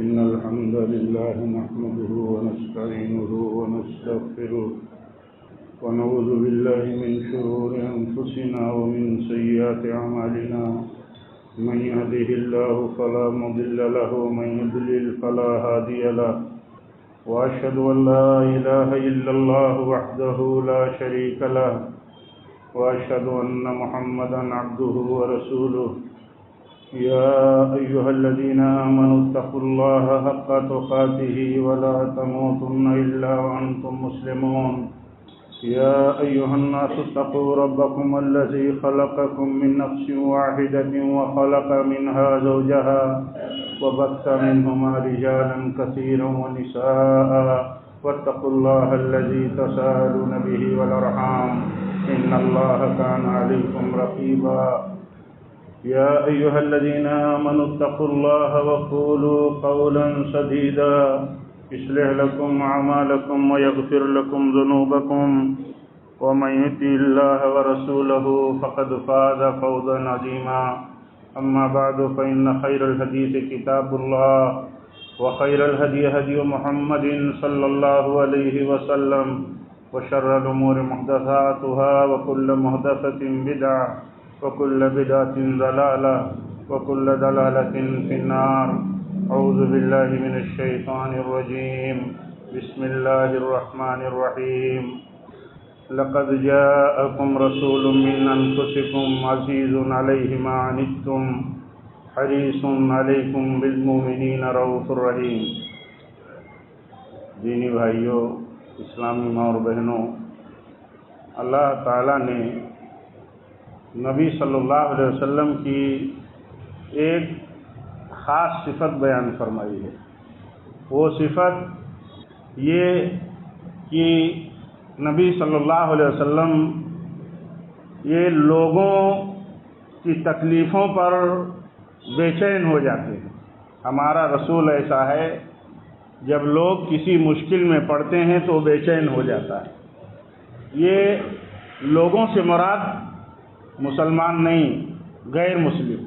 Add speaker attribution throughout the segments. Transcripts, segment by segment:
Speaker 1: إن الحمد لله نحمده ونستعينه ونستغفره ونعوذ بالله من شرور أنفسنا ومن سيئات أعمالنا من يهده الله فلا مضل له ومن يضلل فلا هادي له وأشهد أن لا إله إلا الله وحده لا شريك له وأشهد أن محمدا عبده ورسوله يا أيها الذين آمنوا اتقوا الله حق تقاته ولا تموتن إلا وأنتم مسلمون يا أيها الناس اتقوا ربكم الذي خلقكم من نفس واحدة وخلق منها زوجها وبث منهما رجالا كثيرا ونساء واتقوا الله الذي تساءلون به والأرحام إن الله كان عليكم رقيبا يا أيها الذين آمنوا اتقوا الله وقولوا قولا سديدا يصلح لكم أعمالكم ويغفر لكم ذنوبكم ومن يطع الله ورسوله فقد فاز فوزا عظيما أما بعد فإن خير الحديث كتاب الله وخير الهدي هدي محمد صلى الله عليه وسلم وشر الأمور محدثاتها وكل محدثة بدعة وكل بدعة ضلالة وكل ضلالة في النار أعوذ بالله من الشيطان الرجيم بسم الله الرحمن الرحيم لقد جاءكم رسول من أنفسكم عزيز عليه ما عنتم حريص عليكم بالمؤمنين رؤوف رحيم. دینی بھائیوں، اسلامی ماں اور بہنوں، اللہ تعالیٰ نے نبی صلی اللہ علیہ وسلم کی ایک خاص صفت بیان فرمائی ہے. وہ صفت یہ کہ نبی صلی اللہ علیہ وسلم یہ لوگوں کی تکلیفوں پر بے چین ہو جاتے ہیں. ہمارا رسول ایسا ہے، جب لوگ کسی مشکل میں پڑتے ہیں تو بے چین ہو جاتا ہے. یہ لوگوں سے مراد مسلمان نہیں، غیر مسلم.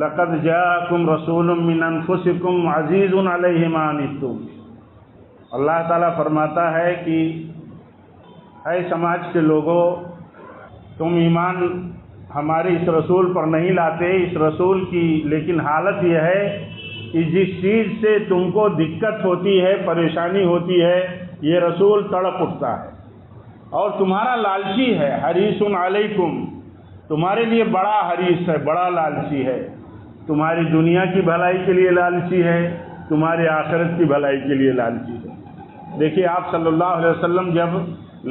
Speaker 1: لقد جاءکم رسول من انفسکم عزیز علیہ ما عنتم. اللہ تعالیٰ فرماتا ہے کہ اے سماج کے لوگوں، تم ایمان ہمارے اس رسول پر نہیں لاتے. اس رسول کی لیکن حالت یہ ہے کہ جس چیز سے تم کو دقت ہوتی ہے، پریشانی ہوتی ہے، یہ رسول تڑپ اٹھتا ہے اور تمہارا لالچی ہے. حریص علیکم، تمہارے لیے بڑا حریص ہے، بڑا لالچی ہے. تمہاری دنیا کی بھلائی کے لیے لالچی ہے، تمہاری آخرت کی بھلائی کے لیے لالچی ہے. دیکھیے، آپ صلی اللہ علیہ وسلم جب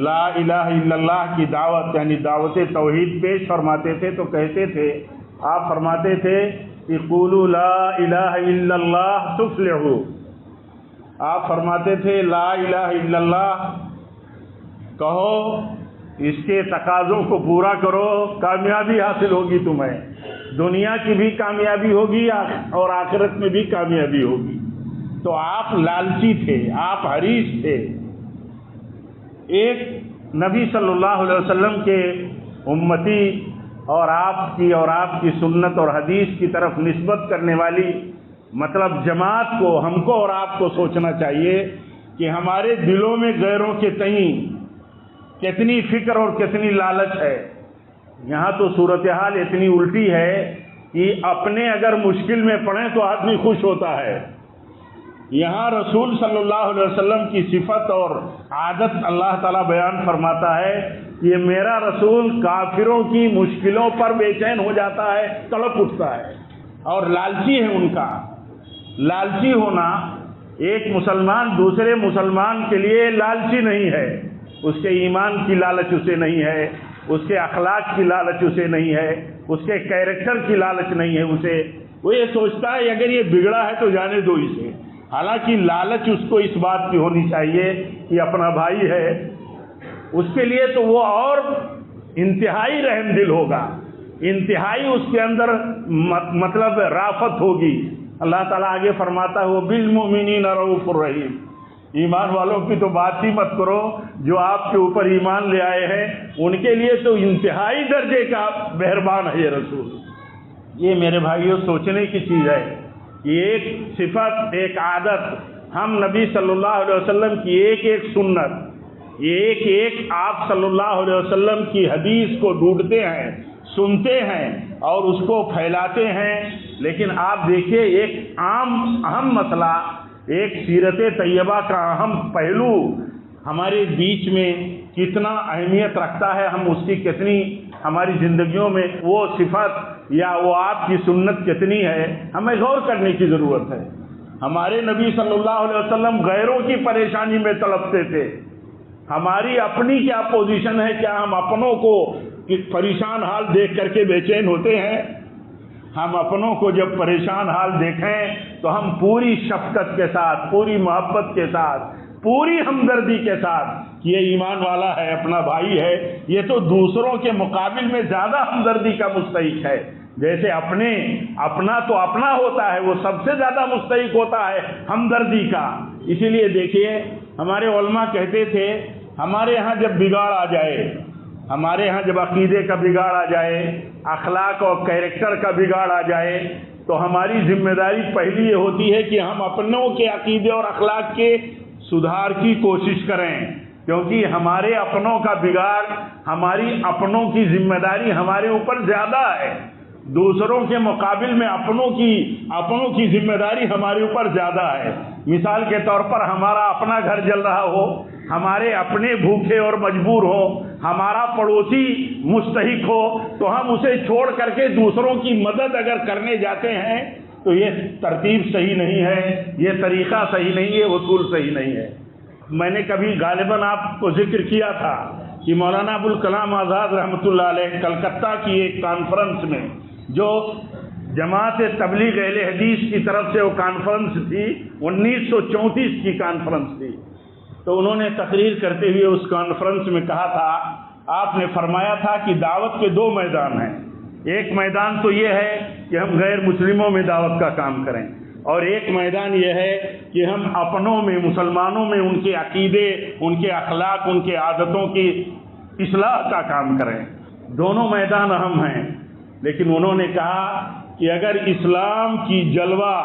Speaker 1: لا الہ الا اللہ کی دعوت یعنی دعوت توحید پیش فرماتے تھے تو کہتے تھے، آپ فرماتے تھے کہ قولوا لا الہ الا اللہ تفلحوا. آپ فرماتے تھے لا الہ الا اللہ کہو، اس کے تقاضوں کو پورا کرو، کامیابی حاصل ہوگی. تمہیں دنیا کی بھی کامیابی ہوگی اور آخرت میں بھی کامیابی ہوگی. تو آپ لالچی تھے، آپ حریص تھے. ایک نبی صلی اللہ علیہ وسلم کے امتی اور آپ کی سنت اور حدیث کی طرف نسبت کرنے والی مطلب جماعت کو، ہم کو اور آپ کو سوچنا چاہیے کہ ہمارے دلوں میں غیروں کے تئیں کتنی فکر اور کتنی لالچ ہے. یہاں تو صورتحال اتنی الٹی ہے کہ اپنے اگر مشکل میں پڑیں تو آدمی خوش ہوتا ہے. یہاں رسول صلی اللہ علیہ وسلم کی صفت اور عادت اللہ تعالیٰ بیان فرماتا ہے کہ میرا رسول کافروں کی مشکلوں پر بے چین ہو جاتا ہے، تڑپ اٹھتا ہے اور لالچی ہے. ان کا لالچی ہونا، ایک مسلمان دوسرے مسلمان کے لیے لالچی نہیں ہے. اس کے ایمان کی لالچ اسے نہیں ہے، اس کے اخلاق کی لالچ اسے نہیں ہے، اس کے کیریکٹر کی لالچ نہیں ہے اسے. وہ یہ سوچتا ہے اگر یہ بگڑا ہے تو جانے دو اسے. حالانکہ لالچ اس کو اس بات کی ہونی چاہیے کہ اپنا بھائی ہے، اس کے لیے تو وہ اور انتہائی رحم دل ہوگا، انتہائی اس کے اندر مطلب رافت ہوگی. اللہ تعالیٰ آگے فرماتا ہے وہ بالمؤمنین رؤوف الرحیم. ایمان والوں کی تو بات ہی مت کرو، جو آپ کے اوپر ایمان لے آئے ہیں ان کے لیے تو انتہائی درجے کا مہربان ہے یہ رسول. یہ میرے بھائیوں سوچنے کی چیز ہے کہ ایک صفت، ایک عادت، ہم نبی صلی اللہ علیہ وسلم کی ایک ایک سنت، ایک ایک آپ صلی اللہ علیہ وسلم کی حدیث کو ڈھونڈتے ہیں، سنتے ہیں اور اس کو پھیلاتے ہیں. لیکن آپ دیکھیے ایک عام اہم مسئلہ، ایک سیرت طیبہ کا اہم پہلو ہمارے بیچ میں کتنا اہمیت رکھتا ہے، ہم اس کی کتنی ہماری زندگیوں میں وہ صفت یا وہ آپ کی سنت کتنی ہے، ہمیں غور کرنے کی ضرورت ہے. ہمارے نبی صلی اللہ علیہ وسلم غیروں کی پریشانی میں تڑپتے تھے. ہماری اپنی کیا پوزیشن ہے؟ کیا ہم اپنوں کو پریشان حال دیکھ کر کے بے چین ہوتے ہیں؟ ہم اپنوں کو جب پریشان حال دیکھیں تو ہم پوری شفقت کے ساتھ، پوری محبت کے ساتھ، پوری ہمدردی کے ساتھ، یہ ایمان والا ہے، اپنا بھائی ہے، یہ تو دوسروں کے مقابل میں زیادہ ہمدردی کا مستحق ہے. جیسے اپنا تو اپنا ہوتا ہے، وہ سب سے زیادہ مستحق ہوتا ہے ہمدردی کا. اسی لیے دیکھیے ہمارے علماء کہتے تھے ہمارے ہاں جب بگاڑ آ جائے، ہمارے ہاں جب عقیدے کا بگاڑ آ جائے، اخلاق اور کیریکٹر کا بگاڑ آ جائے، تو ہماری ذمہ داری پہلی یہ ہوتی ہے کہ ہم اپنوں کے عقیدے اور اخلاق کے سدھار کی کوشش کریں. کیونکہ ہمارے اپنوں کا بگاڑ، ہماری اپنوں کی ذمہ داری ہمارے اوپر زیادہ ہے. دوسروں کے مقابل میں اپنوں کی ذمہ داری ہمارے اوپر زیادہ ہے. مثال کے طور پر ہمارا اپنا گھر جل رہا ہو، ہمارے اپنے بھوکے اور مجبور ہو، ہمارا پڑوسی مستحق ہو، تو ہم اسے چھوڑ کر کے دوسروں کی مدد اگر کرنے جاتے ہیں تو یہ ترتیب صحیح نہیں ہے، یہ طریقہ صحیح نہیں ہے، اصول صحیح نہیں ہے. میں نے کبھی غالباً آپ کو ذکر کیا تھا کہ مولانا ابوالکلام آزاد رحمۃ اللہ علیہ کلکتہ کی ایک کانفرنس میں، جو جماعت تبلیغ اہل حدیث کی طرف سے وہ کانفرنس تھی، 1934 کی کانفرنس تھی، تو انہوں نے تقریر کرتے ہوئے اس کانفرنس میں کہا تھا، آپ نے فرمایا تھا کہ دعوت کے دو میدان ہیں. ایک میدان تو یہ ہے کہ ہم غیر مسلموں میں دعوت کا کام کریں، اور ایک میدان یہ ہے کہ ہم اپنوں میں، مسلمانوں میں ان کے عقیدے، ان کے اخلاق، ان کے عادتوں کی اصلاح کا کام کریں. دونوں میدان اہم ہیں. لیکن انہوں نے کہا کہ اگر اسلام کی جلوہ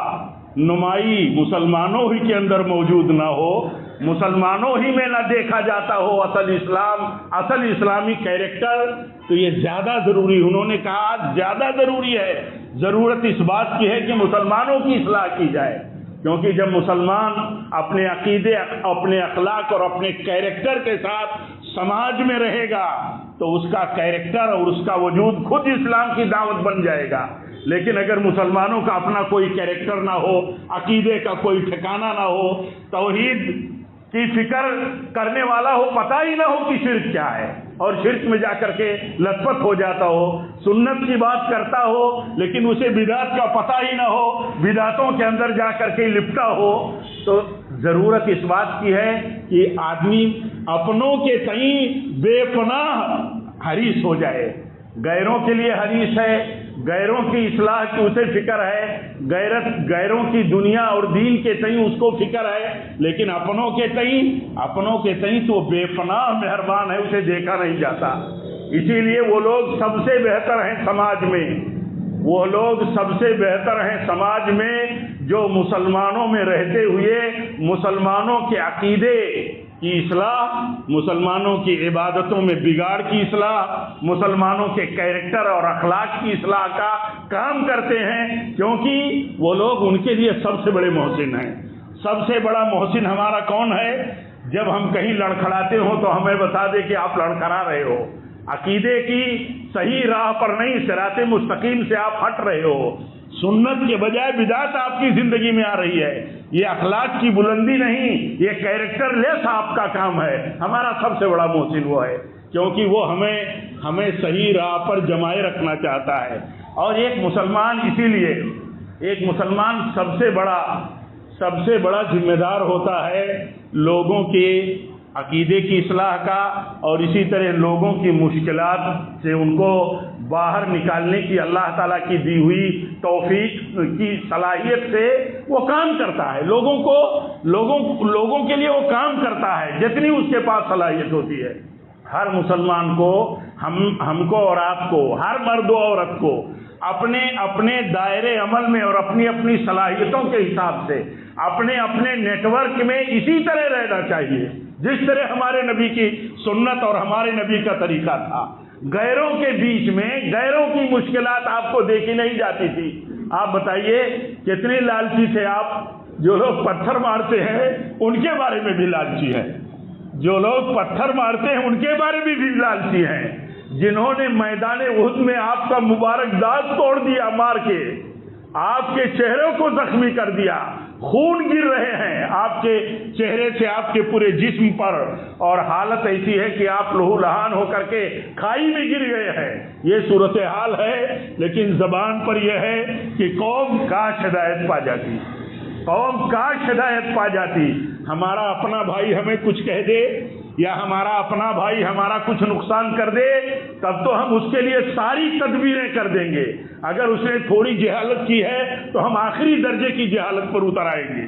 Speaker 1: نمائی مسلمانوں ہی کے اندر موجود نہ ہو، مسلمانوں ہی میں نہ دیکھا جاتا ہو اصل اسلامی کیریکٹر، تو یہ زیادہ ضروری، انہوں نے کہا زیادہ ضروری ہے. ضرورت اس بات کی ہے کہ مسلمانوں کی اصلاح کی جائے. کیونکہ جب مسلمان اپنے عقیدے، اپنے اخلاق اور اپنے کیریکٹر کے ساتھ سماج میں رہے گا تو اس کا کیریکٹر اور اس کا وجود خود اسلام کی دعوت بن جائے گا. لیکن اگر مسلمانوں کا اپنا کوئی کیریکٹر نہ ہو، عقیدے کا کوئی ٹھکانہ نہ ہو، توحید کی فکر کرنے والا ہو، پتہ ہی نہ ہو کہ شرک کیا ہے، اور شرک میں جا کر کے لت پت ہو جاتا ہو، سنت کی بات کرتا ہو لیکن اسے بدعت کا پتہ ہی نہ ہو، بدعتوں کے اندر جا کر کے لپٹا ہو، تو ضرورت اس بات کی ہے کہ آدمی اپنوں کے تئیں بے پناہ حریص ہو جائے. غیروں کے لیے حریص ہے، غیروں کی اصلاح کی اسے فکر ہے، غیروں کی دنیا اور دین کے تئیں اس کو فکر ہے، لیکن اپنوں کے تئیں تو بے پناہ مہربان ہے، اسے دیکھا نہیں جاتا. اسی لیے وہ لوگ سب سے بہتر ہیں سماج میں، جو مسلمانوں میں رہتے ہوئے مسلمانوں کے عقیدے کی اصلاح، مسلمانوں کی عبادتوں میں بگاڑ کی اصلاح، مسلمانوں کے کیریکٹر اور اخلاق کی اصلاح کا کام کرتے ہیں. کیونکہ وہ لوگ ان کے لیے سب سے بڑے محسن ہیں. سب سے بڑا محسن ہمارا کون ہے؟ جب ہم کہیں لڑکھڑاتے ہوں تو ہمیں بتا دے کہ آپ لڑکھڑا رہے ہو، عقیدے کی صحیح راہ پر نہیں، صراط مستقیم سے آپ ہٹ رہے ہو، سنت کے بجائے بدعت آپ کی زندگی میں آ رہی ہے. یہ اخلاق کی بلندی نہیں، یہ کیریکٹر لیس آپ کا کام ہے. ہمارا سب سے بڑا محسن وہ ہے، کیونکہ وہ ہمیں صحیح راہ پر جمائے رکھنا چاہتا ہے. اور ایک مسلمان، اسی لیے ایک مسلمان سب سے بڑا ذمہ دار ہوتا ہے لوگوں کے عقیدے کی اصلاح کا، اور اسی طرح لوگوں کی مشکلات سے ان کو باہر نکالنے کی اللہ تعالیٰ کی دی ہوئی توفیق کی صلاحیت سے وہ کام کرتا ہے. لوگوں کے لیے وہ کام کرتا ہے جتنی اس کے پاس صلاحیت ہوتی ہے. ہر مسلمان کو، ہم کو اور آپ کو، ہر مرد و عورت کو اپنے اپنے دائرے عمل میں اور اپنی اپنی صلاحیتوں کے حساب سے اپنے اپنے نیٹ ورک میں اسی طرح رہنا چاہیے جس طرح ہمارے نبی کی سنت اور ہمارے نبی کا طریقہ تھا۔ غیروں کے بیچ میں غیروں کی مشکلات آپ کو دیکھی نہیں جاتی تھی۔ آپ بتائیے کتنے لالچی تھے آپ؟ جو لوگ پتھر مارتے ہیں ان کے بارے میں بھی لالچی ہے، جو لوگ پتھر مارتے ہیں ان کے بارے میں بھی لالچی ہیں، جنہوں نے میدان احد میں آپ کا مبارک داغ توڑ دیا، مار کے آپ کے چہروں کو زخمی کر دیا، خون گر رہے ہیں آپ کے چہرے سے، آپ کے پورے جسم پر، اور حالت ایسی ہے کہ آپ لہو لہان ہو کر کے کھائی میں گر گئے ہیں۔ یہ صورتحال ہے، لیکن زبان پر یہ ہے کہ قوم کاش ہدایت پا جاتی، قوم کاش ہدایت پا جاتی۔ ہمارا اپنا بھائی ہمیں کچھ کہہ دے یا ہمارا اپنا بھائی ہمارا کچھ نقصان کر دے، تب تو ہم اس کے لیے ساری تدبیریں کر دیں گے۔ اگر اس نے تھوڑی جہالت کی ہے تو ہم آخری درجے کی جہالت پر اتر آئیں گے،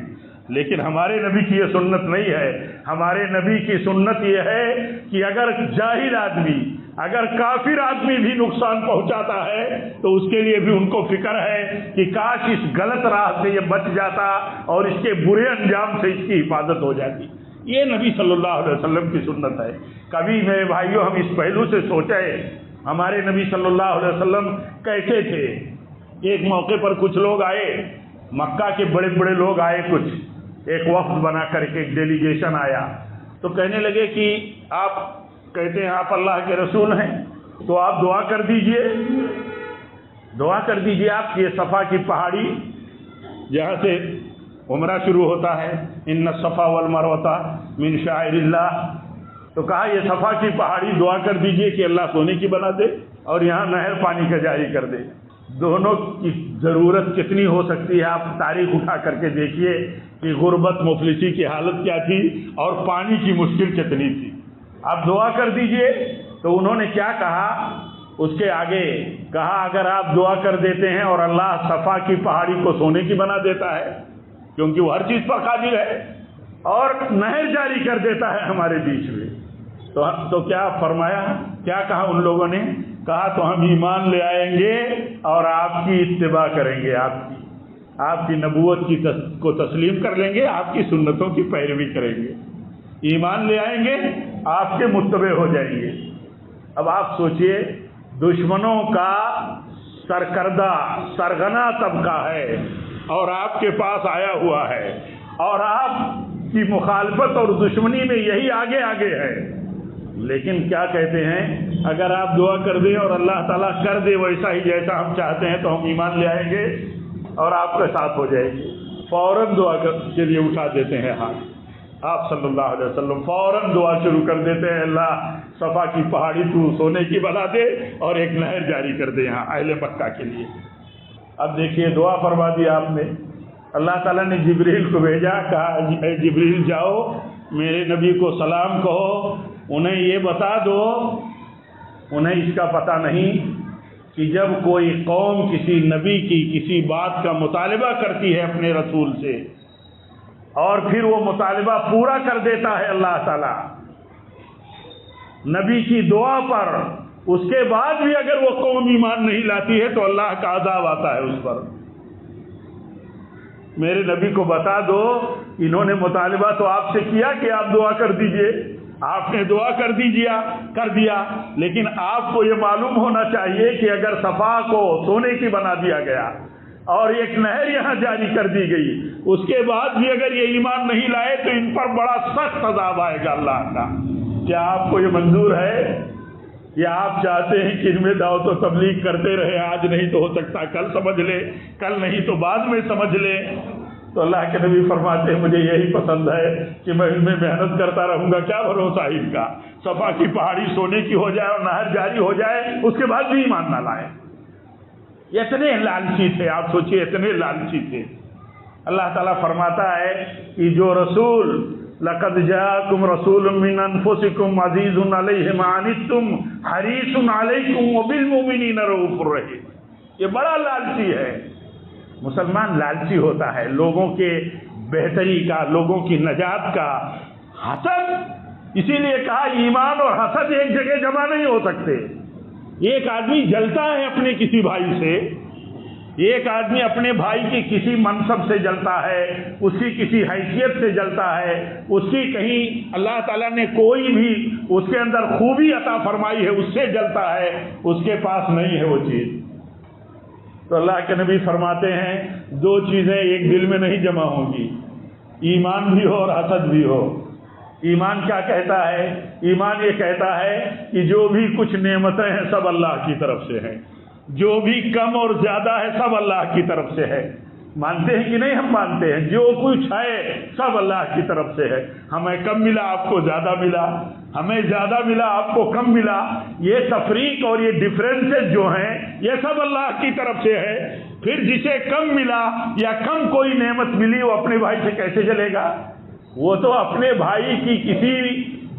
Speaker 1: لیکن ہمارے نبی کی یہ سنت نہیں ہے۔ ہمارے نبی کی سنت یہ ہے کہ اگر جاہل آدمی، اگر کافر آدمی بھی نقصان پہنچاتا ہے تو اس کے لیے بھی ان کو فکر ہے کہ کاش اس غلط راہ سے یہ بچ جاتا اور اس کے برے انجام سے اس کی حفاظت ہو جاتی۔ یہ نبی صلی اللہ علیہ وسلم کی سنت ہے۔ کبھی میرے بھائیوں ہم اس پہلو سے سوچیں ہمارے نبی صلی اللہ علیہ وسلم کیسے تھے؟ ایک موقع پر کچھ لوگ آئے، مکہ کے بڑے بڑے لوگ آئے، کچھ ایک وفد بنا کر کے ایک ڈیلیگیشن آیا، تو کہنے لگے کہ آپ کہتے ہیں آپ اللہ کے رسول ہیں تو آپ دعا کر دیجئے، دعا کر دیجئے آپ کی یہ صفا کی پہاڑی جہاں سے عمرہ شروع ہوتا ہے، ان الصفا والمروہ من شعائر اللہ، تو کہا یہ صفا کی پہاڑی دعا کر دیجئے کہ اللہ سونے کی بنا دے اور یہاں نہر پانی کا جاری کر دے۔ دونوں کی ضرورت کتنی ہو سکتی ہے؟ آپ تاریخ اٹھا کر کے دیکھیے کہ غربت مفلسی کی حالت کیا تھی اور پانی کی مشکل کتنی تھی۔ آپ دعا کر دیجئے، تو انہوں نے کیا کہا؟ اس کے آگے کہا اگر آپ دعا کر دیتے ہیں اور اللہ صفا کی پہاڑی کو سونے کی بنا دیتا ہے، کیونکہ وہ ہر چیز پر قادر ہے، اور نہر جاری کر دیتا ہے ہمارے بیچ میں، تو کیا فرمایا؟ کیا کہا ان لوگوں نے؟ کہا تو ہم ایمان لے آئیں گے اور آپ کی اتباع کریں گے، آپ کی نبوت کو تسلیم کر لیں گے، آپ کی سنتوں کی پیروی کریں گے، ایمان لے آئیں گے، آپ کے متبع ہو جائیں گے۔ اب آپ سوچئے دشمنوں کا سرکردہ سرغنہ طبقہ ہے اور آپ کے پاس آیا ہوا ہے، اور آپ کی مخالفت اور دشمنی میں یہی آگے آگے ہے، لیکن کیا کہتے ہیں؟ اگر آپ دعا کر دیں اور اللہ تعالیٰ کر دے ویسا ہی جیسا ہم چاہتے ہیں تو ہم ایمان لے آئیں گے اور آپ کے ساتھ ہو جائے گی۔ فوراً دعا کے لیے اٹھا دیتے ہیں ہاتھ، آپ صلی اللہ علیہ وسلم فوراً دعا شروع کر دیتے ہیں، اللہ صفا کی پہاڑی تو سونے کی بنا دے اور ایک نہر جاری کر دے یہاں اہل مکہ کے لیے۔ اب دیکھیے دعا فرما دی آپ نے، اللہ تعالیٰ نے جبریل کو بھیجا، کہا اے جبریل جاؤ میرے نبی کو سلام کہو، انہیں یہ بتا دو، انہیں اس کا پتہ نہیں کہ جب کوئی قوم کسی نبی کی کسی بات کا مطالبہ کرتی ہے اپنے رسول سے اور پھر وہ مطالبہ پورا کر دیتا ہے اللہ تعالیٰ نبی کی دعا پر، اس کے بعد بھی اگر وہ قوم ایمان نہیں لاتی ہے تو اللہ کا عذاب آتا ہے اس پر۔ میرے نبی کو بتا دو، انہوں نے مطالبہ تو آپ سے کیا کہ آپ دعا کر دیجئے، آپ نے دعا کر دیا، لیکن آپ کو یہ معلوم ہونا چاہیے کہ اگر صفا کو سونے کی بنا دیا گیا اور ایک نہر یہاں جاری کر دی گئی، اس کے بعد بھی اگر یہ ایمان نہیں لائے تو ان پر بڑا سخت عذاب آئے گا اللہ کا۔ کیا آپ کو یہ منظور ہے؟ یا آپ چاہتے ہیں کہ ان میں دعوت و تبلیغ کرتے رہے، آج نہیں تو ہو سکتا کل سمجھ لے، کل نہیں تو بعد میں سمجھ لے؟ تو اللہ کے نبی فرماتے ہیں مجھے یہی پسند ہے کہ میں ان میں محنت کرتا رہوں گا، کیا بھروسہ ان کا، صفا کی پہاڑی سونے کی ہو جائے اور نہر جاری ہو جائے، اس کے بعد بھی ایمان نہ لائے۔ اتنے لالچی تھے، آپ سوچئے اتنے لالچی تھے۔ اللہ تعالیٰ فرماتا ہے کہ جو رسول لقد جاءکم رسول من انفسکم عزیز علیہ ما عنتم حریص علیکم وبالمؤمنین رؤوف رحیم، یہ بڑا لالچی ہے۔ مسلمان لالچی ہوتا ہے، لوگوں کے بہتری کا، لوگوں کی نجات کا حسد اسی لیے کہا ایمان اور حسد ایک جگہ جمع نہیں ہو سکتے. ایک آدمی جلتا ہے اپنے کسی بھائی سے، ایک آدمی اپنے بھائی کی کسی منصب سے جلتا ہے، اس کی کسی حیثیت سے جلتا ہے، اس کی کہیں اللہ تعالیٰ نے کوئی بھی اس کے اندر خوبی عطا فرمائی ہے اس سے جلتا ہے، اس کے پاس نہیں ہے وہ چیز. تو اللہ کے نبی فرماتے ہیں دو چیزیں ایک دل میں نہیں جمع ہوں گی، ایمان بھی ہو اور حسد بھی ہو. ایمان کیا کہتا ہے؟ ایمان یہ کہتا ہے کہ جو بھی کچھ نعمتیں ہیں سب اللہ کی طرف سے ہیں، جو بھی کم اور زیادہ ہے سب اللہ کی طرف سے ہے. مانتے ہیں کہ نہیں؟ ہم مانتے ہیں جو کچھ ہے سب اللہ کی طرف سے ہے. ہمیں کم ملا آپ کو زیادہ ملا، ہمیں زیادہ ملا آپ کو کم ملا، یہ تفریق اور یہ ڈفرینسز جو ہیں یہ سب اللہ کی طرف سے ہے. پھر جسے کم ملا یا کم کوئی نعمت ملی وہ اپنے بھائی سے کیسے چلے گا؟ وہ تو اپنے بھائی کی کسی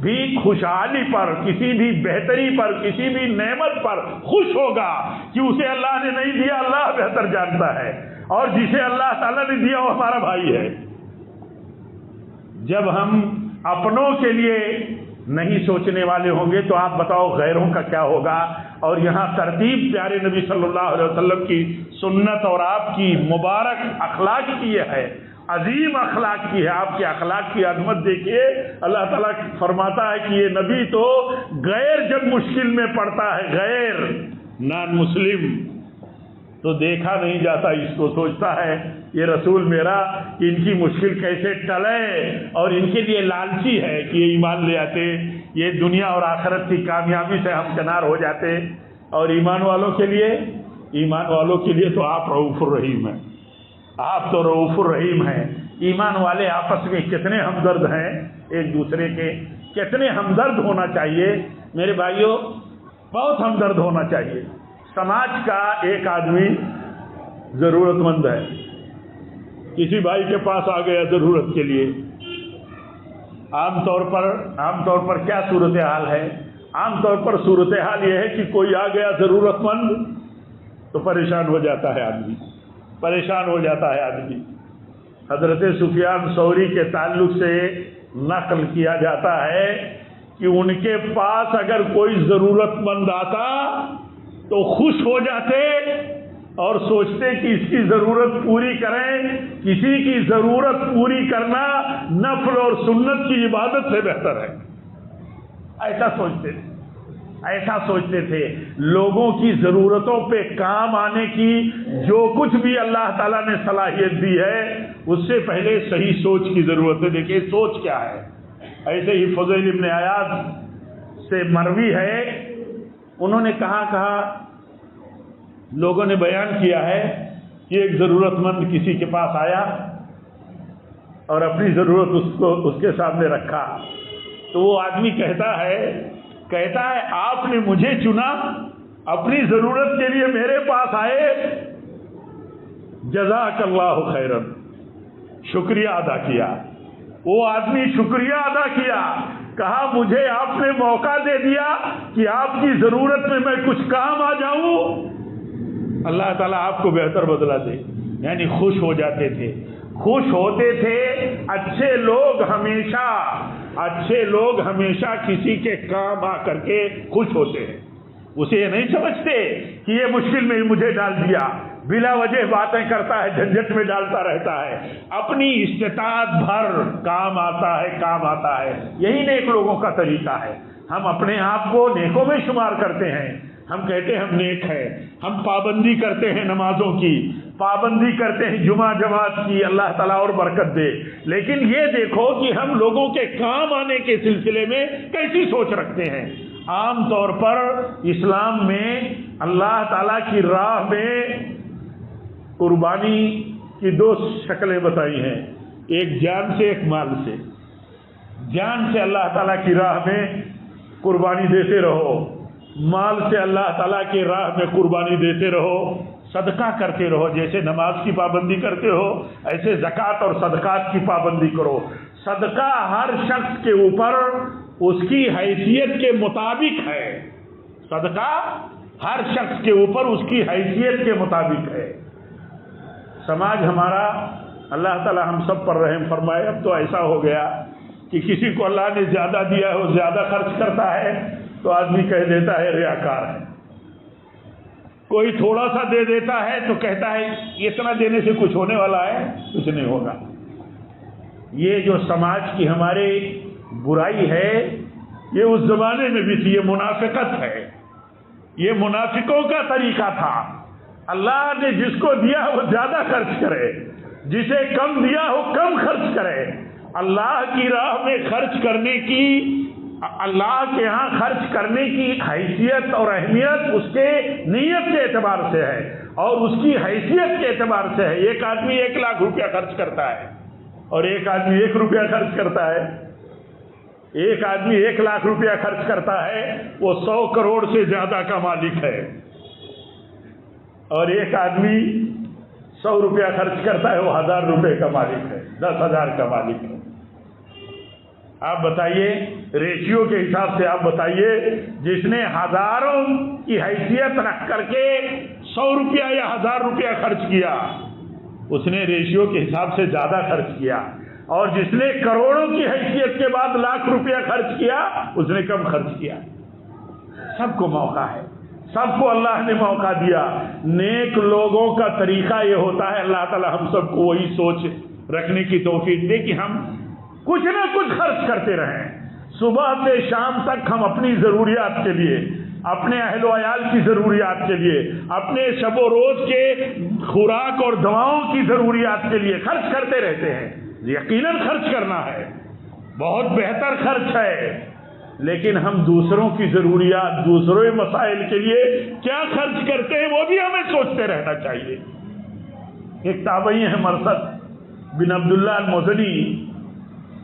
Speaker 1: بھی خوشحالی پر، کسی بھی بہتری پر، کسی بھی نعمت پر خوش ہوگا کہ اسے اللہ نے نہیں دیا، اللہ بہتر جانتا ہے، اور جسے اللہ تعالیٰ نے دیا وہ ہمارا بھائی ہے. جب ہم اپنوں کے لیے نہیں سوچنے والے ہوں گے تو آپ بتاؤ غیروں کا کیا ہوگا؟ اور یہاں ترتیب پیارے نبی صلی اللہ علیہ وسلم کی سنت اور آپ کی مبارک اخلاق کی یہ ہے، عظیم اخلاق کی ہے. آپ کے اخلاق کی عظمت دیکھیے. اللہ تعالیٰ فرماتا ہے کہ یہ نبی تو غیر جب مشکل میں پڑتا ہے، غیر نان مسلم تو دیکھا نہیں جاتا، اس کو سوچتا ہے یہ رسول میرا ان کی مشکل کیسے ٹلے، اور ان کے لیے لالچی ہے کہ یہ ایمان لے آتے، یہ دنیا اور آخرت کی کامیابی سے ہمکنار ہو جاتے. اور ایمان والوں کے لیے تو آپ رؤوف الرحیم ہیں، آپ تو رؤوف الرحیم ہیں. ایمان والے آپس میں کتنے ہمدرد ہیں ایک دوسرے کے، کتنے ہمدرد ہونا چاہیے میرے بھائیوں، بہت ہمدرد ہونا چاہیے. سماج کا ایک آدمی ضرورت مند ہے، کسی بھائی کے پاس آ گیا ضرورت کے لیے. عام طور پر کیا صورتحال ہے؟ عام طور پر صورتحال یہ ہے کہ کوئی آ گیا ضرورت مند تو پریشان ہو جاتا ہے آدمی. حضرت سفیان ثوری کے تعلق سے نقل کیا جاتا ہے کہ ان کے پاس اگر کوئی ضرورت مند آتا تو خوش ہو جاتے اور سوچتے کہ اس کی ضرورت پوری کریں. کسی کی ضرورت پوری کرنا نفل اور سنت کی عبادت سے بہتر ہے، ایسا سوچتے تھے. لوگوں کی ضرورتوں پہ کام آنے کی جو کچھ بھی اللہ تعالیٰ نے صلاحیت دی ہے اس سے پہلے صحیح سوچ کی ضرورت ہے. دیکھیے سوچ کیا ہے. ایسے ہی فضیل ابن عیاض سے مروی ہے، انہوں نے کہا لوگوں نے بیان کیا ہے کہ ایک ضرورت مند کسی کے پاس آیا اور اپنی ضرورت اس کے سامنے رکھا تو وہ آدمی کہتا ہے آپ نے مجھے چنا، اپنی ضرورت کے لیے میرے پاس آئے، جزاک اللہ خیرا، شکریہ ادا کیا. وہ آدمی شکریہ ادا کیا، کہا مجھے آپ نے موقع دے دیا کہ آپ کی ضرورت میں میں کچھ کام آ جاؤں، اللہ تعالیٰ آپ کو بہتر بدلہ دے. یعنی خوش ہو جاتے تھے، خوش ہوتے تھے. اچھے لوگ ہمیشہ کسی کے کام آ کر کے خوش ہوتے ہیں. اسے یہ نہیں سمجھتے کہ یہ مشکل میں مجھے ڈال دیا، بلا وجہ باتیں کرتا ہے، جھنجٹ میں ڈالتا رہتا ہے. اپنی استطاعت بھر کام آتا ہے. یہی نیک لوگوں کا طریقہ ہے. ہم اپنے آپ کو نیکوں میں شمار کرتے ہیں، ہم کہتے ہیں ہم نیک ہیں، ہم پابندی کرتے ہیں نمازوں کی، پابندی کرتے ہیں جمعہ جماعت کی، اللہ تعالیٰ اور برکت دے. لیکن یہ دیکھو کہ ہم لوگوں کے کام آنے کے سلسلے میں کیسی سوچ رکھتے ہیں. عام طور پر اسلام میں اللہ تعالیٰ کی راہ میں قربانی کی دو شکلیں بتائی ہیں، ایک جان سے ایک مال سے. جان سے اللہ تعالیٰ کی راہ میں قربانی دیتے رہو، مال سے اللہ تعالیٰ کی راہ میں قربانی دیتے رہو، صدقہ کرتے رہو. جیسے نماز کی پابندی کرتے ہو ایسے زکوٰۃ اور صدقات کی پابندی کرو. صدقہ ہر شخص کے اوپر اس کی حیثیت کے مطابق ہے، صدقہ ہر شخص کے اوپر اس کی حیثیت کے مطابق ہے. سماج ہمارا اللہ تعالیٰ ہم سب پر رحم فرمائے. اب تو ایسا ہو گیا کہ کسی کو اللہ نے زیادہ دیا ہے وہ زیادہ خرچ کرتا ہے تو آدمی کہہ دیتا ہے ریاکار ہے، کوئی تھوڑا سا دے دیتا ہے تو کہتا ہے اتنا دینے سے کچھ ہونے والا ہے، کچھ نہیں ہوگا۔ یہ جو سماج کی ہمارے برائی ہے یہ اس زمانے میں بھی تھی، یہ منافقت ہے، یہ منافقوں کا طریقہ تھا۔ اللہ نے جس کو دیا وہ زیادہ خرچ کرے، جسے کم دیا وہ کم خرچ کرے۔ اللہ کی راہ میں خرچ کرنے کی، اللہ کے ہاں خرچ کرنے کی حیثیت اور اہمیت اس کے نیت کے اعتبار سے ہے اور اس کی حیثیت کے اعتبار سے ہے۔ ایک آدمی 1 لاکھ روپیہ خرچ کرتا ہے اور ایک آدمی 1 روپیہ خرچ کرتا ہے۔ ایک آدمی 1 لاکھ روپیہ خرچ کرتا ہے وہ 100 کروڑ سے زیادہ کا مالک ہے، اور ایک آدمی 100 روپیہ خرچ کرتا ہے وہ 1000 روپے کا مالک ہے، 10,000 کا مالک ہے۔ آپ بتائیے ریشیو کے حساب سے، آپ بتائیے جس نے ہزاروں کی حیثیت رکھ کر کے 100 روپیہ یا 1000 روپیہ خرچ کیا اس نے ریشیو کے حساب سے زیادہ خرچ کیا، اور جس نے کروڑوں کی حیثیت کے بعد لاکھ روپیہ خرچ کیا اس نے کم خرچ کیا۔ سب کو موقع ہے، سب کو اللہ نے موقع دیا۔ نیک لوگوں کا طریقہ یہ ہوتا ہے، اللہ تعالی ہم سب کو وہی سوچ رکھنے کی توفیق دے کہ ہم کچھ نہ کچھ خرچ کرتے رہیں۔ صبح سے شام تک ہم اپنی ضروریات کے لیے، اپنے اہل و عیال کی ضروریات کے لیے، اپنے شب و روز کے خوراک اور دواؤں کی ضروریات کے لیے خرچ کرتے رہتے ہیں۔ یقیناً خرچ کرنا ہے، بہت بہتر خرچ ہے، لیکن ہم دوسروں کی ضروریات، دوسروں کے مسائل کے لیے کیا خرچ کرتے ہیں وہ بھی ہمیں سوچتے رہنا چاہیے۔ ایک تابعی ہیں مرثد بن عبداللہ المزنی،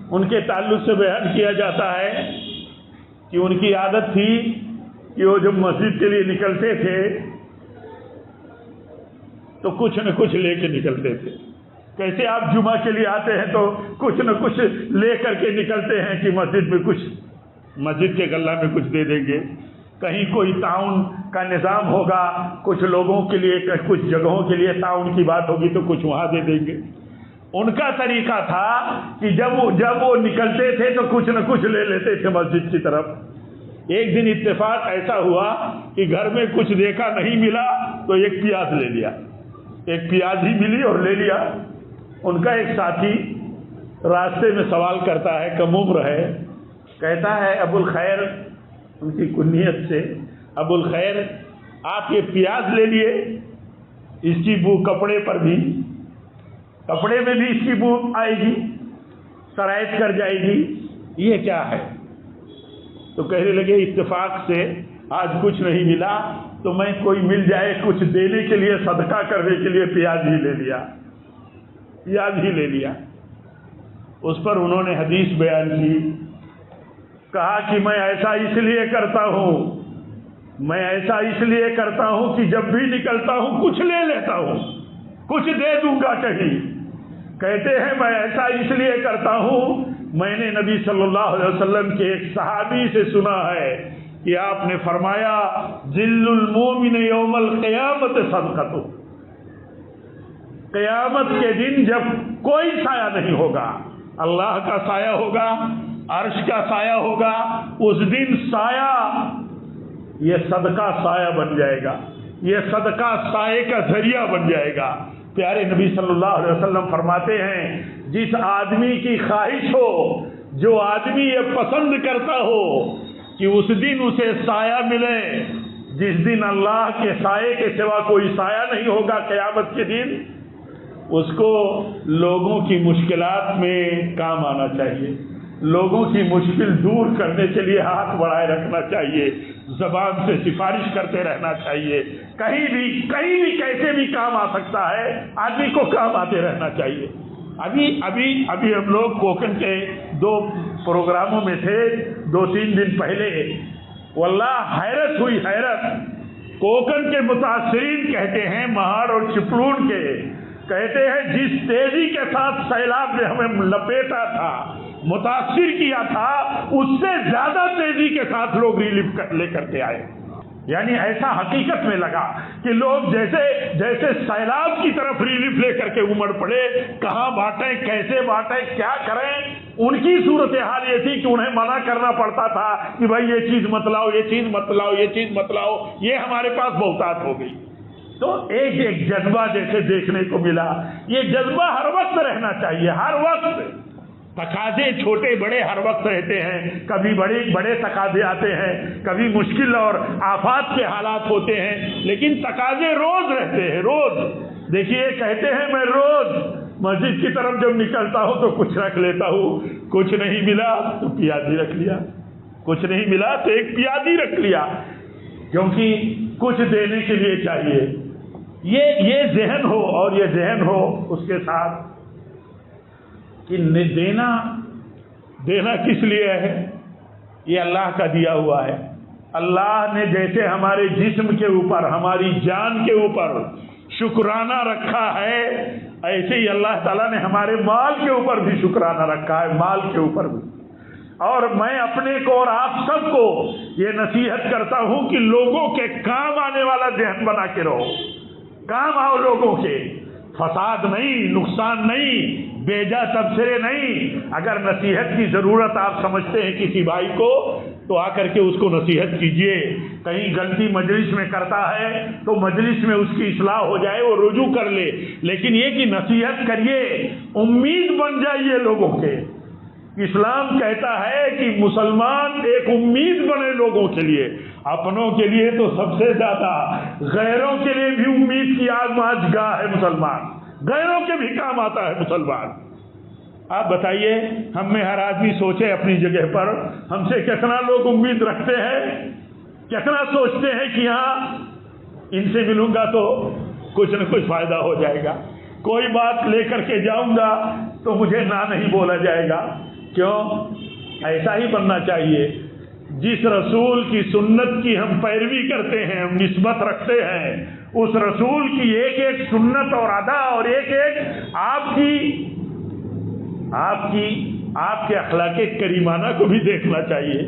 Speaker 1: ان کے تعلق سے بیان کیا جاتا ہے کہ ان کی عادت تھی کہ وہ جب مسجد کے لیے نکلتے تھے تو کچھ نہ کچھ لے کے نکلتے تھے۔ کیسے آپ جمعہ کے لیے آتے ہیں تو کچھ نہ کچھ لے کر کے نکلتے ہیں کہ مسجد میں کچھ، مسجد کے غلہ میں کچھ دے دیں گے، کہیں کوئی تعاون کا نظام ہوگا، کچھ لوگوں کے لیے، کچھ جگہوں کے لیے تعاون کی بات ہوگی تو کچھ وہاں دے دیں گے۔ ان کا طریقہ تھا کہ جب وہ نکلتے تھے تو کچھ نہ کچھ لے لیتے تھے مسجد کی طرف۔ ایک دن اتفاق ایسا ہوا کہ گھر میں کچھ دیکھا نہیں ملا تو ایک پیاز لے لیا، ایک پیاز ہی ملی اور لے لیا۔ ان کا ایک ساتھی راستے میں سوال کرتا ہے، کم عمر ہے، کہتا ہے ابو الخیر، ان کی کنیت سے، ابو الخیر آپ یہ پیاز لے لیے، اس کی بو کپڑے پر بھی، کپڑے میں بھی اس کی بو آئے گی، سرائط کر جائے گی، یہ کیا ہے؟ تو کہنے لگے اتفاق سے آج کچھ نہیں ملا تو میں کوئی مل جائے کچھ دینے کے لیے، صدقہ کرنے کے لیے پیاز ہی لے لیا، پیاز ہی لے لیا۔ اس پر انہوں نے حدیث بیان کی، کہا کہ میں ایسا اس لیے کرتا ہوں، میں ایسا اس لیے کرتا ہوں کہ جب بھی نکلتا ہوں کچھ لے لیتا ہوں، کچھ دے دوں گا کہیں۔ کہتے ہیں میں ایسا اس لیے کرتا ہوں، میں نے نبی صلی اللہ علیہ وسلم کے ایک صحابی سے سنا ہے کہ آپ نے فرمایا ذل المومن یوم القیامت صدقۃ، قیامت کے دن جب کوئی سایہ نہیں ہوگا، اللہ کا سایہ ہوگا، عرش کا سایہ ہوگا، اس دن سایہ یہ صدقہ سایہ بن جائے گا، یہ صدقہ سائے کا ذریعہ بن جائے گا۔ پیارے نبی صلی اللہ علیہ وسلم فرماتے ہیں جس آدمی کی خواہش ہو، جو آدمی یہ پسند کرتا ہو کہ اس دن اسے سایہ ملے، جس دن اللہ کے سائے کے سوا کوئی سایہ نہیں ہوگا قیامت کے دن، اس کو لوگوں کی مشکلات میں کام آنا چاہیے، لوگوں کی مشکل دور کرنے کے لیے ہاتھ بڑھائے رکھنا چاہیے، زبان سے سفارش کرتے رہنا چاہیے، کہیں بھی کیسے بھی کام آ سکتا ہے، آدمی کو کام آتے رہنا چاہیے۔ ابھی ہم لوگ کوکن کے 2 پروگراموں میں تھے 2-3 دن پہلے، واللہ حیرت ہوئی، حیرت۔ کوکن کے متاثرین کہتے ہیں، مہاڑ اور چپلون کے کہتے ہیں جس تیزی کے ساتھ سیلاب نے ہمیں لپیٹا تھا، متاثر کیا تھا، اس سے زیادہ تیزی کے ساتھ لوگ ریلیف لے کر کے آئے۔
Speaker 2: یعنی ایسا حقیقت میں لگا کہ لوگ جیسے جیسے سیلاب کی طرف ریلیف لے کر کے امڑ پڑے، کہاں بانٹیں، کیسے بانٹیں، کیا کریں۔ ان کی صورتحال یہ تھی کہ انہیں منع کرنا پڑتا تھا کہ بھائی یہ چیز مت لاؤ، یہ چیز مت لاؤ، یہ چیز مت لاؤ، یہ ہمارے پاس بہتات ہو گئی۔ تو ایک جذبہ جیسے دیکھنے کو ملا۔ یہ جذبہ ہر وقت رہنا چاہیے، ہر وقت۔ تقاضے چھوٹے بڑے ہر وقت رہتے ہیں، کبھی بڑے تقاضے آتے ہیں، کبھی مشکل اور آفات کے حالات ہوتے ہیں، لیکن تقاضے روز رہتے ہیں، روز۔ دیکھیے کہتے ہیں میں روز مسجد کی طرف جب نکلتا ہوں تو کچھ رکھ لیتا ہوں، کچھ نہیں ملا تو پیازی رکھ لیا، کچھ نہیں ملا تو ایک پیازی رکھ لیا، کیونکہ کچھ دینے کے لیے چاہیے۔ یہ ذہن ہو، اور یہ ذہن ہو اس کے ساتھ کہ دینا کس لیے ہے؟ یہ اللہ کا دیا ہوا ہے۔ اللہ نے جیسے ہمارے جسم کے اوپر، ہماری جان کے اوپر شکرانہ رکھا ہے، ایسے ہی اللہ تعالیٰ نے ہمارے مال کے اوپر بھی شکرانہ رکھا ہے، مال کے اوپر بھی۔ اور میں اپنے کو اور آپ سب کو یہ نصیحت کرتا ہوں کہ لوگوں کے کام آنے والا ذہن بنا کے رہو، کام آؤ لوگوں کے، فساد نہیں، نقصان نہیں، بیجا تبصرے نہیں۔ اگر نصیحت کی ضرورت آپ سمجھتے ہیں کسی بھائی کو تو آ کر کے اس کو نصیحت کیجئے۔ کہیں غلطی مجلس میں کرتا ہے تو مجلس میں اس کی اصلاح ہو جائے، وہ رجوع کر لے، لیکن یہ کہ نصیحت کریے، امید بن جائیے لوگوں کے۔ اسلام کہتا ہے کہ مسلمان ایک امید بنے لوگوں کے لیے، اپنوں کے لیے تو سب سے زیادہ، غیروں کے لیے بھی امید کی آزمائش گاہ ہے مسلمان، غیروں کے بھی کام آتا ہے مسلمان۔ آپ بتائیے، ہم میں ہر آدمی سوچے اپنی جگہ پر، ہم سے کتنا لوگ امید رکھتے ہیں، کتنا سوچتے ہیں کہ ہاں ان سے ملوں گا تو کچھ نہ کچھ فائدہ ہو جائے گا، کوئی بات لے کر کے جاؤں گا تو مجھے نہ نہیں بولا جائے گا۔ کیوں؟ ایسا ہی بننا چاہیے۔ جس رسول کی سنت کی ہم پیروی کرتے ہیں، ہم نسبت رکھتے ہیں، اس رسول کی ایک ایک سنت اور ادا اور ایک ایک آپ کے اخلاق کریمانہ کو بھی دیکھنا چاہیے۔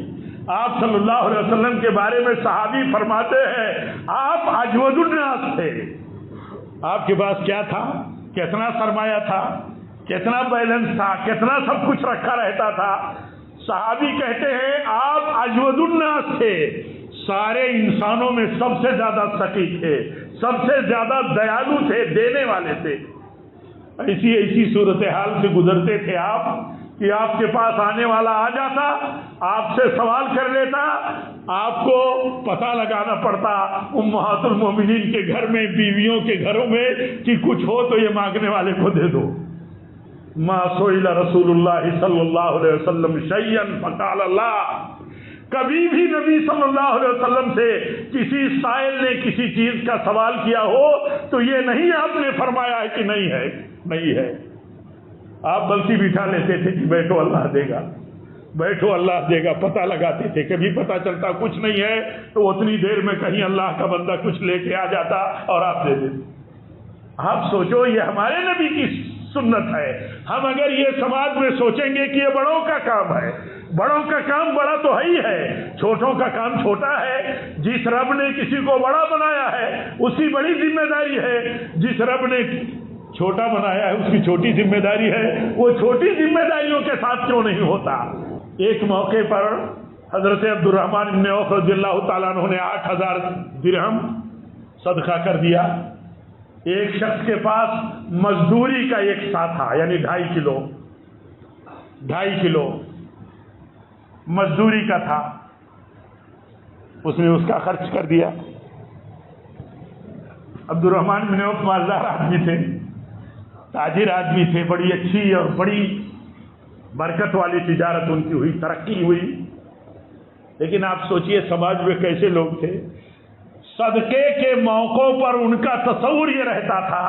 Speaker 2: آپ صلی اللہ علیہ وسلم کے بارے میں صحابی فرماتے ہیں آپ اجود الناس تھے۔ آپ کے پاس کیا تھا؟ کتنا سرمایہ تھا، کتنا بیلنس تھا، کتنا سب کچھ رکھا رہتا تھا۔ صحابی کہتے ہیں آپ اجود الناس تھے، سارے انسانوں میں سب سے زیادہ سخی تھے، سب سے زیادہ دیالو تھے، دینے والے تھے۔ ایسی صورتحال سے گزرتے تھے آپ کہ آپ کے پاس آنے والا آ جاتا، آپ سے سوال کر لیتا، آپ کو پتہ لگانا پڑتا امہات المومنین کے گھر میں، بیویوں کے گھروں میں کہ کچھ ہو تو یہ مانگنے والے کو دے دو۔ ما سئل رسول اللہ صلی اللہ علیہ وسلم شیئا فقال اللہ، کبھی بھی نبی صلی اللہ علیہ وسلم سے کسی سائل نے کسی چیز کا سوال کیا ہو تو یہ نہیں آپ نے فرمایا ہے کہ نہیں ہے، نہیں ہے۔ آپ بلتی بٹھا لیتے تھے کہ بیٹھو اللہ دے گا، بیٹھو اللہ دے گا، پتہ لگاتے تھے، کبھی پتہ چلتا کچھ نہیں ہے تو اتنی دیر میں کہیں اللہ کا بندہ کچھ لے کے آ جاتا اور آپ دے دیتے۔ آپ سوچو، یہ ہمارے نبی کی سنت ہے۔ ہم اگر یہ سماج میں سوچیں گے کہ یہ بڑوں کا کام ہے، بڑوں کا کام بڑا تو ہے ہی ہے، چھوٹوں کا کام چھوٹا ہے۔ جس رب نے کسی کو بڑا بنایا ہے اس کی بڑی ذمہ داری ہے، جس رب نے چھوٹا بنایا ہے اس کی چھوٹی ذمہ داری ہے۔ وہ چھوٹی ذمہ داریوں کے ساتھ کیوں نہیں ہوتا؟ ایک موقع پر حضرت عبد الرحمن بن عوف رضی اللہ تعالیٰ عنہ نے 8000 درہم صدقہ کر دیا۔ ایک شخص کے پاس مزدوری کا ایک سا تھا، یعنی 2.5 کلو مزدوری کا تھا، اس نے اس کا خرچ کر دیا۔ عبد الرحمن بن عوف مالدار آدمی تھے، تاجر آدمی تھے، بڑی اچھی اور بڑی برکت والی تجارت ان کی ہوئی، ترقی ہوئی۔ لیکن آپ سوچئے سماج میں کیسے لوگ تھے، صدقے کے موقعوں پر ان کا تصور یہ رہتا تھا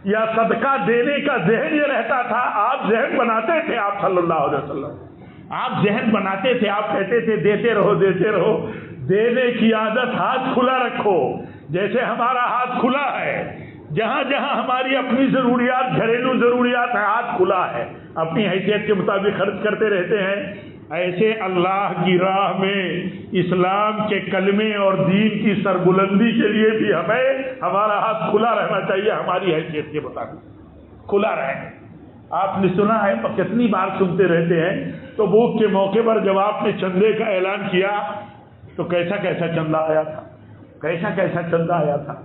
Speaker 2: یا صدقہ دینے کا ذہن یہ رہتا تھا، آپ ذہن بناتے تھے، آپ صلی اللہ علیہ وسلم آپ ذہن بناتے تھے، آپ کہتے تھے دیتے رہو دیتے رہو، دینے کی عادت ہاتھ کھلا رکھو۔ جیسے ہمارا ہاتھ کھلا ہے، جہاں جہاں ہماری اپنی ضروریات، گھریلو ضروریات ہیں، ہاتھ کھلا ہے، اپنی حیثیت کے مطابق خرچ کرتے رہتے ہیں۔ ایسے اللہ کی راہ میں اسلام کے کلمے اور دین کی سربلندی کے لیے بھی ہمیں ہمارا ہاتھ کھلا رہنا چاہیے، ہماری حیثیت کے مطابق کھلا رہے۔ آپ نے سنا ہے، کتنی بار سنتے رہتے ہیں، تو بھوک کے موقع پر جب آپ نے چندے کا اعلان کیا تو کیسا کیسا چندہ آیا تھا، کیسا کیسا چندہ آیا تھا۔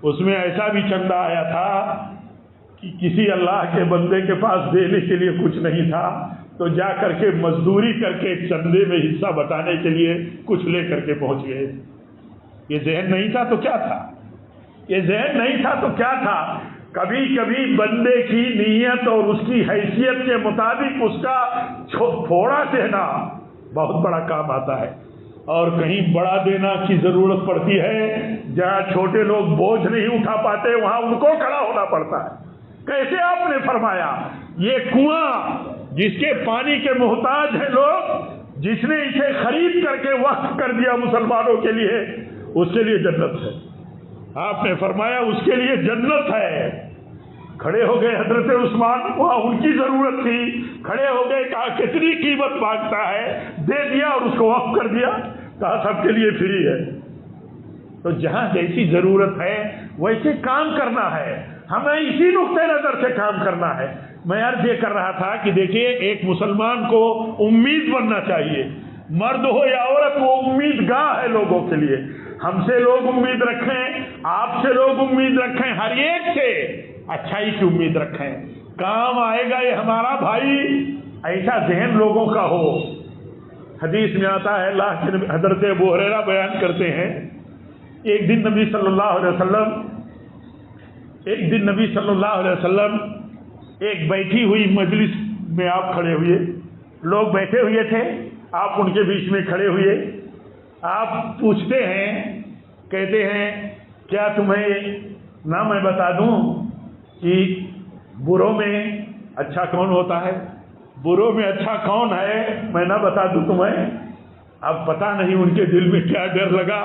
Speaker 2: اس میں ایسا بھی چندہ آیا تھا کہ کسی اللہ کے بندے کے پاس دینے کے لیے کچھ نہیں تھا تو جا کر کے مزدوری کر کے چندے میں حصہ بٹانے کے لیے کچھ لے کر کے پہنچ گئے۔ یہ ذہن نہیں تھا تو کیا تھا، یہ ذہن نہیں تھا تو کیا تھا۔ کبھی کبھی بندے کی نیت اور اس کی حیثیت کے مطابق اس کا تھوڑا دینا بہت بڑا کام آتا ہے، اور کہیں بڑا دینا کی ضرورت پڑتی ہے، جہاں چھوٹے لوگ بوجھ نہیں اٹھا پاتے وہاں ان کو کھڑا ہونا پڑتا ہے۔ کیسے آپ نے فرمایا یہ کنواں جس کے پانی کے محتاج ہیں لوگ، جس نے اسے خرید کر کے وقف کر دیا مسلمانوں کے لیے، اس کے لیے جنت ہے۔ آپ نے فرمایا اس کے لیے جنت ہے۔ کھڑے ہو گئے حضرت عثمان، وہاں ان کی ضرورت تھی، کھڑے ہو گئے، کہا کتنی قیمت مانگتا ہے، دے دیا اور اس کو وقف کر دیا، کہا سب کے لیے فری ہے۔ تو جہاں جیسی ضرورت ہے ویسے کام کرنا ہے، ہمیں اسی نقطۂ نظر سے کام کرنا ہے۔ میں عرض یہ کر رہا تھا کہ دیکھیے ایک مسلمان کو امید بننا چاہیے، مرد ہو یا عورت، وہ امید گاہ ہے لوگوں کے لیے۔ ہم سے لوگ امید رکھیں، آپ سے لوگ امید رکھیں، ہر ایک سے اچھائی کی امید رکھیں، کام آئے گا یہ ہمارا بھائی، ایسا ذہن لوگوں کا ہو۔ حدیث میں آتا ہے، اللہ کے نبی حضرت ابو ہریرہ بیان کرتے ہیں، ایک دن نبی صلی اللہ علیہ وسلم ایک بیٹھی ہوئی مجلس میں آپ کھڑے ہوئے، لوگ بیٹھے ہوئے تھے، آپ ان کے بیچ میں کھڑے ہوئے، آپ پوچھتے ہیں، کہتے ہیں کیا تمہیں نہ میں بتا دوں کہ بروں میں اچھا کون ہوتا ہے، بروں میں اچھا کون ہے، میں نہ بتا دوں تمہیں۔ اب پتہ نہیں ان کے دل میں کیا ڈر لگا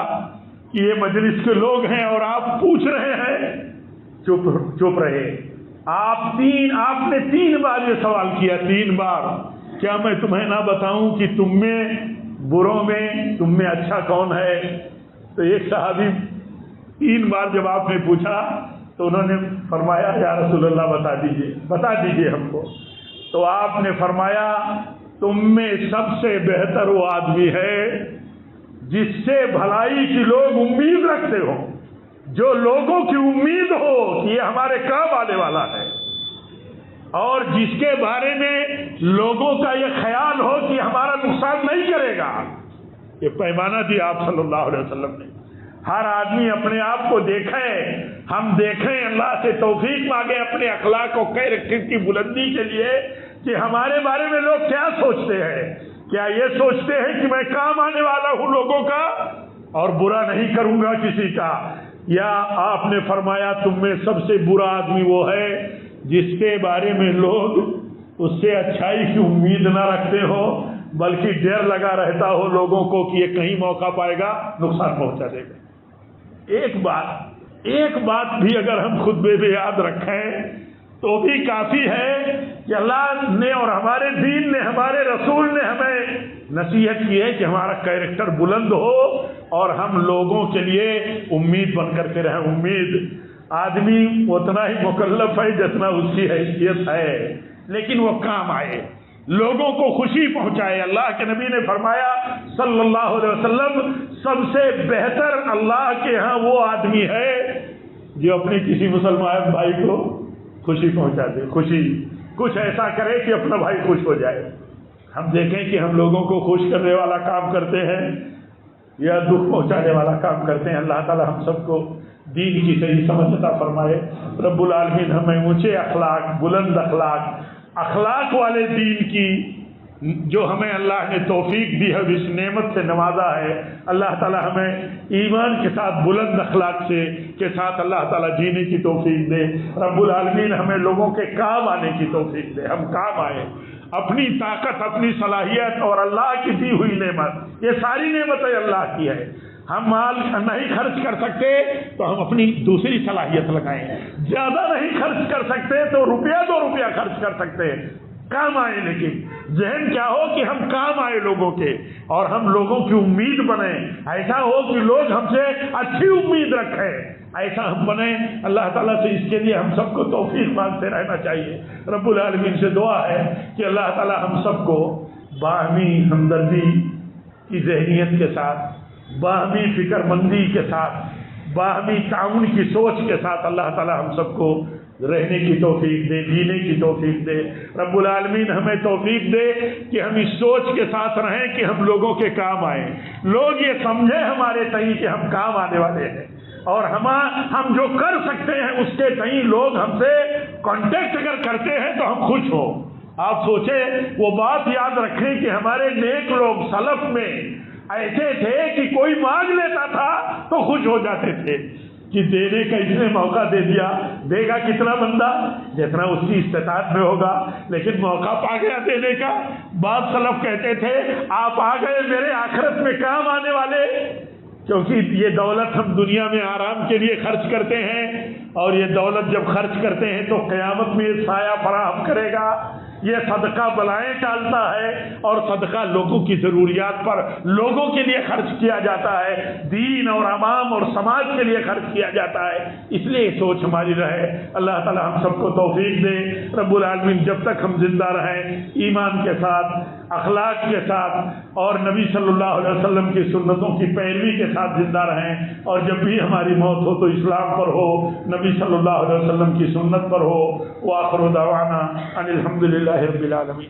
Speaker 2: کہ یہ مجلس کے لوگ ہیں اور آپ پوچھ رہے ہیں، چپ رہے۔ آپ نے 3 بار یہ سوال کیا، 3 بار، کیا میں تمہیں نہ بتاؤں کہ تم میں بروں میں تم میں اچھا کون ہے؟ تو ایک صحابی 3 بار جب آپ نے پوچھا تو انہوں نے فرمایا یا رسول اللہ بتا دیجئے ہم کو۔ تو آپ نے فرمایا تم میں سب سے بہتر وہ آدمی ہے جس سے بھلائی کی لوگ امید رکھتے ہو، جو لوگوں کی امید ہو کہ یہ ہمارے کام آنے والا ہے، اور جس کے بارے میں لوگوں کا یہ خیال ہو کہ ہمارا نقصان نہیں کرے گا۔ یہ پیمانہ دیا آپ صلی اللہ علیہ وسلم نے۔ ہر آدمی اپنے آپ کو دیکھے، ہم دیکھیں، اللہ سے توفیق مانگیں اپنے اخلاق و کیریکٹر کی بلندی کے لیے کہ ہمارے بارے میں لوگ کیا سوچتے ہیں۔ کیا یہ سوچتے ہیں کہ میں کام آنے والا ہوں لوگوں کا اور برا نہیں کروں گا کسی کا، یا آپ نے فرمایا تم میں سب سے برا آدمی وہ ہے جس کے بارے میں لوگ اس سے اچھائی کی امید نہ رکھتے ہو بلکہ ڈر لگا رہتا ہو لوگوں کو کہ یہ کہیں موقع پائے گا نقصان پہنچا دے گا۔ ایک بات بھی اگر ہم خطبے میں یاد رکھیں تو بھی کافی ہے کہ اللہ نے اور ہمارے دین نے، ہمارے رسول نے ہمیں نصیحت کی ہے کہ ہمارا کیریکٹر بلند ہو اور ہم لوگوں کے لیے امید بن کر کے رہیں۔ امید، آدمی اتنا ہی مکلف ہے جتنا اس کی حیثیت ہے، لیکن وہ کام آئے، لوگوں کو خوشی پہنچائے۔ اللہ کے نبی نے فرمایا صلی اللہ علیہ وسلم، سب سے بہتر اللہ کے ہاں وہ آدمی ہے جو اپنے کسی مسلمان بھائی کو خوشی پہنچا دے، خوشی کچھ ایسا کرے کہ اپنا بھائی خوش ہو جائے۔ ہم دیکھیں کہ ہم لوگوں کو خوش کرنے والا کام کرتے ہیں یا دکھ پہنچانے والا کام کرتے ہیں۔ اللہ تعالی ہم سب کو دین کی صحیح سمجھ عطا فرمائے۔ رب العالمین ہمیں اونچے اخلاق، بلند اخلاق والے دین کی جو ہمیں اللہ نے توفیق دی ہے، اس نعمت سے نوازا ہے۔ اللہ تعالی ہمیں ایمان کے ساتھ بلند اخلاق کے ساتھ اللہ تعالی جینے کی توفیق دے۔ رب العالمین ہمیں لوگوں کے کام آنے کی توفیق دے، ہم کام آئے، اپنی طاقت، اپنی صلاحیت اور اللہ کی دی ہوئی نعمت، یہ ساری نعمتیں اللہ کی ہے۔ ہم مال نہیں خرچ کر سکتے تو ہم اپنی دوسری صلاحیت لگائیں، زیادہ نہیں خرچ کر سکتے تو روپیہ 2 روپیہ خرچ کر سکتے ہیں، کام آئے، لیکن ذہن کیا ہو کہ ہم کام آئے لوگوں کے، اور ہم لوگوں کی امید بنیں، ایسا ہو کہ لوگ ہم سے اچھی امید رکھیں، ایسا ہم بنیں۔ اللہ تعالیٰ سے اس کے لیے ہم سب کو توفیق مانگتے رہنا چاہیے۔ رب العالمین سے دعا ہے کہ اللہ تعالیٰ ہم سب کو باہمی ہمدردی کی ذہنیت کے ساتھ، باہمی فکر مندی کے ساتھ، باہمی تعاون کی سوچ کے ساتھ اللہ تعالیٰ ہم سب کو رہنے کی توفیق دے، جینے کی توفیق دے۔ رب العالمین ہمیں توفیق دے کہ ہم اس سوچ کے ساتھ رہیں کہ ہم لوگوں کے کام آئیں، لوگ یہ سمجھیں ہمارے تئیں کہ ہم کام آنے والے ہیں، اور ہم جو کر سکتے ہیں اس کے تئیں لوگ ہم سے کانٹیکٹ اگر کرتے ہیں تو ہم خوش ہوں۔ آپ سوچیں، وہ بات یاد رکھیں کہ ہمارے نیک لوگ سلف میں ایسے تھے کہ کوئی مانگ لیتا تھا تو خوش ہو جاتے تھے کہ دینے کا اس نے موقع دے دیا، دے گا کتنا بندہ؟ جتنا اس کی استطاعت میں ہوگا، لیکن موقع پا گیا دینے کا۔ بعض سلف کہتے تھے آپ آ گئے میرے آخرت میں کام آنے والے، کیونکہ یہ دولت ہم دنیا میں آرام کے لیے خرچ کرتے ہیں، اور یہ دولت جب خرچ کرتے ہیں تو قیامت میں یہ سایہ فراہم کرے گا۔ یہ صدقہ بلائیں ٹالتا ہے، اور صدقہ لوگوں کی ضروریات پر لوگوں کے لیے خرچ کیا جاتا ہے، دین اور عوام اور سماج کے لیے خرچ کیا جاتا ہے۔ اس لیے یہ سوچ ہماری رہے۔ اللہ تعالی ہم سب کو توفیق دے۔ رب العالمین جب تک ہم زندہ رہیں ایمان کے ساتھ، اخلاق کے ساتھ، اور نبی صلی اللہ علیہ وسلم کی سنتوں کی پیروی کے ساتھ زندہ رہیں، اور جب بھی ہماری موت ہو تو اسلام پر ہو، نبی صلی اللہ علیہ وسلم کی سنت پر ہو۔ وآخر دعوانا ان الحمدللہ رب العالمین۔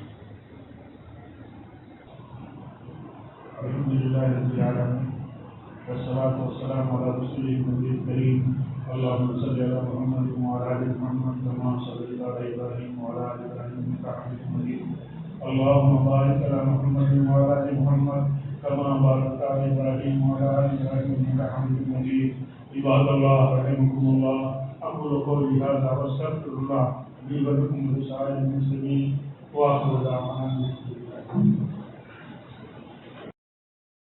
Speaker 1: الحمدللہ رب العالمین والصلاة والسلام علی رسول النبی الکریم اللہم صلی علی محمد وعلی آل محمد کما صلیت علی ابراہیم وعلی آل ابراہیم انک حمید مجید اللہم بارک علی محمد وعلی آل محمد کما بارکت علی ابراہیم وعلی آل ابراہیم انک حمید مجید۔ عباد اللہ رحمکم اللہ، اقول قولی ھذا واستغفر اللہ لی ولکم ولسائر المسلمین وآخر دعوانا الحمد للہ۔